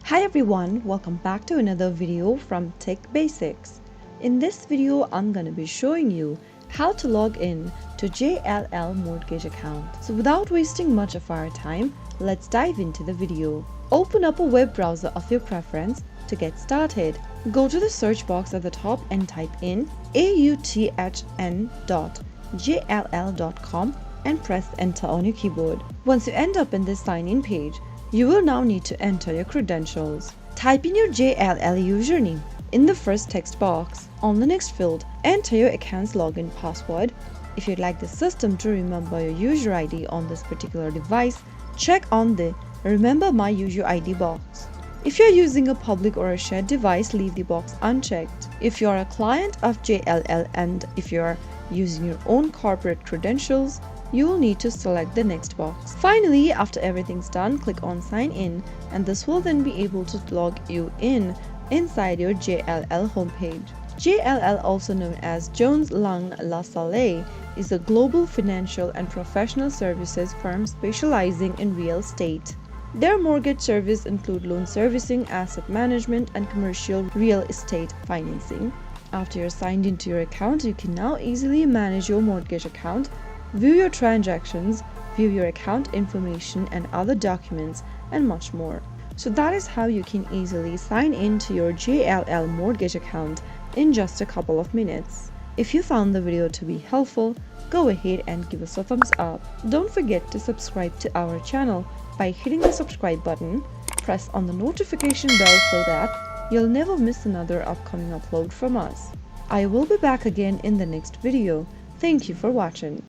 Hi everyone, welcome back to another video from Tech Basics. In this video, I'm gonna be showing you how to log in to JLL mortgage account. So without wasting much of our time, let's dive into the video. Open up a web browser of your preference to get started. Go to the search box at the top and type in autn.jll.com and press enter on your keyboard. Once you end up in this sign-in page, you will now need to enter your credentials. Type in your JLL username in the first text box. On the next field, enter your account's login password. If you'd like the system to remember your user ID on this particular device, check on the Remember My User ID box. If you're using a public or a shared device, leave the box unchecked. If you're a client of JLL and if you're using your own corporate credentials, you will need to select the next box. Finally, after everything's done, click on Sign In, and this will then be able to log you in inside your JLL homepage. JLL, also known as Jones Lang LaSalle, is a global financial and professional services firm specializing in real estate. Their mortgage service include loan servicing, asset management, and commercial real estate financing. After you're signed into your account, you can now easily manage your mortgage account, view your transactions, view your account information and other documents, and much more. So that is how you can easily sign into your JLL mortgage account in just a couple of minutes. If you found the video to be helpful, go ahead and give us a thumbs up. Don't forget to subscribe to our channel by hitting the subscribe button. Press on the notification bell so that you'll never miss another upcoming upload from us. I will be back again in the next video. Thank you for watching.